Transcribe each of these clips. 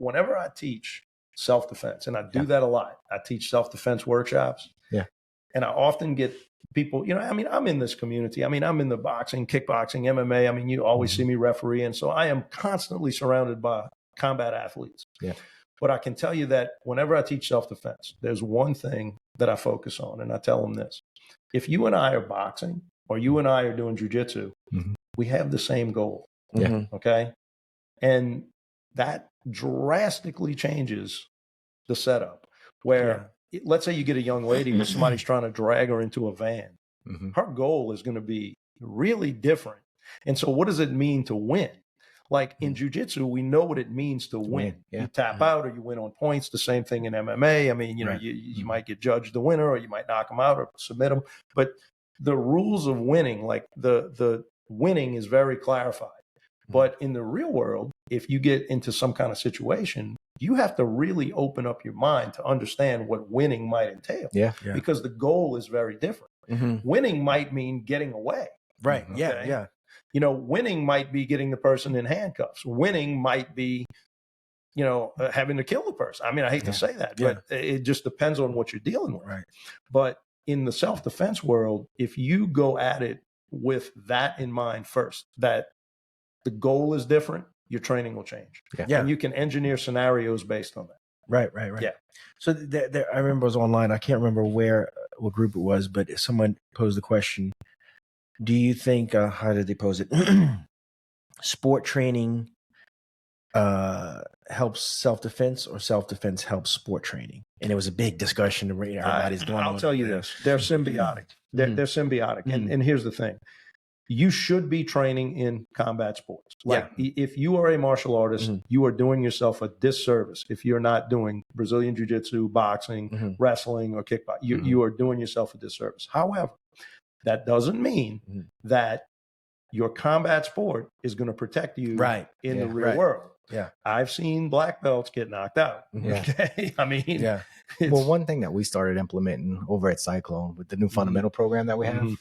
whenever I teach self-defense, and I do that a lot, I teach self-defense workshops. Yeah. And I often get people, I mean, I'm in this community. I mean, I'm in the boxing, kickboxing, MMA. I mean, you always see me refereeing. So I am constantly surrounded by combat athletes. Yeah. But I can tell you that whenever I teach self-defense, there's one thing that I focus on, and I tell them this. If you and I are boxing or you and I are doing jujitsu, we have the same goal. Yeah. Okay. And that drastically changes the setup where let's say you get a young lady where somebody's trying to drag her into a van. Her goal is going to be really different. And so what does it mean to win? Like in jujitsu, we know what it means to win. Yeah. You tap out or you win on points. The same thing in MMA. I mean, you might get judged the winner or you might knock them out or submit them. But the rules of winning, like the winning is very clarified. But in the real world, if you get into some kind of situation, you have to really open up your mind to understand what winning might entail. Yeah. Because the goal is very different. Winning might mean getting away. Right. Okay? Yeah. Winning might be getting the person in handcuffs. Winning might be, having to kill the person. I mean, I hate to say that, but it just depends on what you're dealing with. Right. But in the self-defense world, if you go at it with that in mind first, that the goal is different, your training will change. Yeah. And you can engineer scenarios based on that. Right. Yeah. So I remember it was online. I can't remember what group it was, but someone posed the question, do you think, how did they pose it? Sport training helps self-defense or self-defense helps sport training? And it was a big discussion. Everybody's going on. I'll tell you this. They're symbiotic. They're symbiotic. And here's the thing. You should be training in combat sports. Like if you are a martial artist, you are doing yourself a disservice if you're not doing Brazilian jiu-jitsu, boxing, wrestling, or kickboxing. You are doing yourself a disservice. However, that doesn't mean that your combat sport is going to protect you in the real world. Yeah. I've seen black belts get knocked out. Okay. I mean, well, one thing that we started implementing over at Cyclone with the new fundamental program that we have,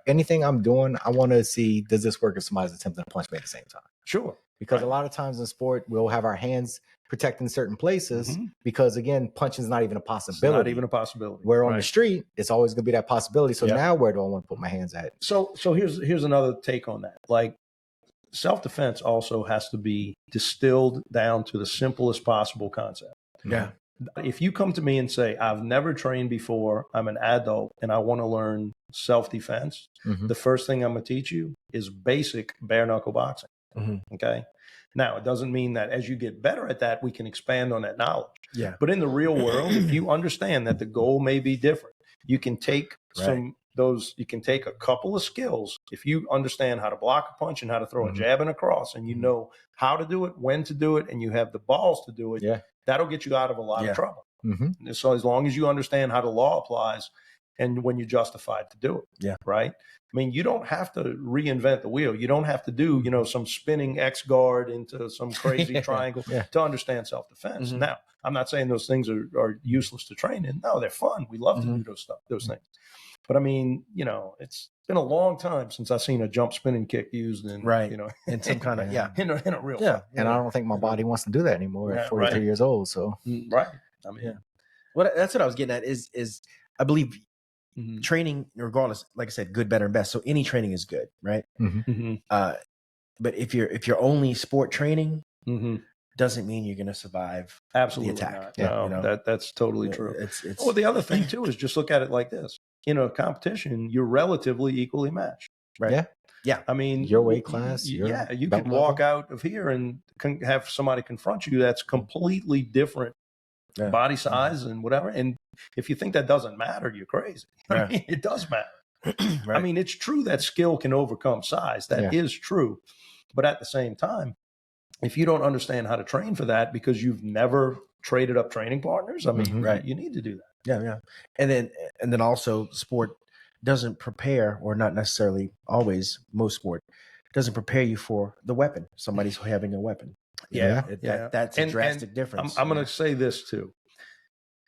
anything I'm doing, I want to see, does this work if somebody's attempting to punch me at the same time? Sure. Because a lot of times in sport, we'll have our hands protecting certain places because, again, punching is not even a possibility. It's not even a possibility. Where on the street, it's always going to be that possibility. So now where do I want to put my hands at? So here's another take on that. Like self-defense also has to be distilled down to the simplest possible concept. Yeah. If you come to me and say, I've never trained before, I'm an adult, and I want to learn self-defense, the first thing I'm going to teach you is basic bare-knuckle boxing. Okay? Now, it doesn't mean that as you get better at that, we can expand on that knowledge. Yeah. But in the real world, if you understand that the goal may be different, you can take you can take a couple of skills. If you understand how to block a punch and how to throw a jab and a cross, and you know how to do it, when to do it, and you have the balls to do it, that'll get you out of a lot of trouble. So as long as you understand how the law applies and when you're justified to do it. Yeah. Right. I mean, you don't have to reinvent the wheel. You don't have to do, some spinning X guard into some crazy triangle to understand self-defense. Now, I'm not saying those things are useless to train in. No, they're fun. We love to do those things. But I mean, it's been a long time since I've seen a jump spinning kick used in, in some kind of, in a real fight. And I don't think my body wants to do that anymore at 43 years old. So, right. I mean, well, that's what I was getting at is I believe training, regardless, like I said, good, better, and best. So any training is good, right? But if you're only sport training, doesn't mean you're going to survive absolutely the attack. Not. No, that's totally true. Well, the other thing too is just look at it like this. In a competition, you're relatively equally matched, right? Yeah. I mean, your weight class. You could walk out of here and have somebody confront you that's completely different body size and whatever. And if you think that doesn't matter, you're crazy. I mean, it does matter. I mean, it's true that skill can overcome size. That is true. But at the same time, if you don't understand how to train for that because you've never traded up training partners, I mean, you need to do that. Yeah. And then also sport doesn't prepare, or not necessarily always, most sport doesn't prepare you for the weapon. Somebody's having a weapon. Yeah. That's a drastic difference. I'm going to say this too.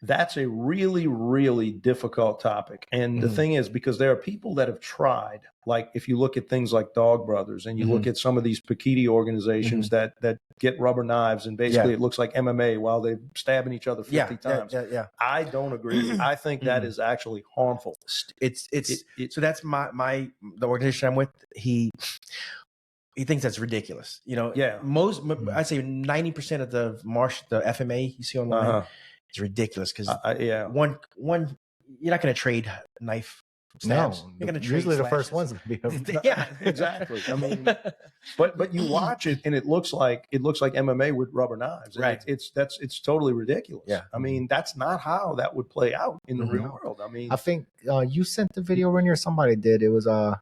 That's a really, really difficult topic. And the thing is, because there are people that have tried, like if you look at things like Dog Brothers and you look at some of these Pakiti organizations that get rubber knives and basically it looks like MMA while they're stabbing each other 50 times. I don't agree. I think that is actually harmful. So that's the organization I'm with. He thinks that's ridiculous. You know, I'd say 90% of the FMA you see online, it's ridiculous because one you're not going to trade knife stabs. No, you're going to trade usually the slashes. first one's going to be Yeah, exactly. I mean, but you watch it and it looks like MMA with rubber knives. Right. It's totally ridiculous. Yeah. I mean, that's not how that would play out in the real world. I mean, I think you sent the video, Renier, somebody did. It was a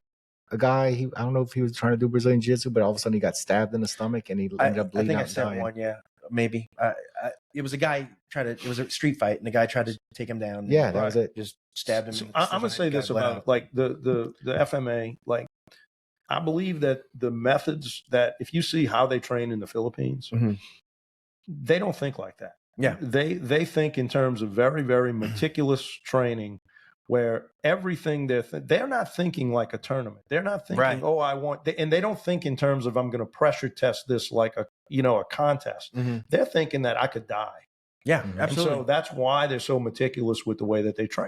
guy. I don't know if he was trying to do Brazilian Jiu-Jitsu, but all of a sudden he got stabbed in the stomach and he ended up bleeding out. I think I sent one. Yeah, maybe. It was a guy it was a street fight, and the guy tried to take him down. Yeah, that was it. Just stabbed him. So I'm gonna say this about like the FMA. Like, I believe that the methods that if you see how they train in the Philippines, they don't think like that. Yeah, they think in terms of very, very meticulous training, where everything they're not thinking like a tournament. They're not thinking, and they don't think in terms of I'm going to pressure test this like a contest. They're thinking that I could die. Yeah, And absolutely. so that's why they're so meticulous with the way that they train.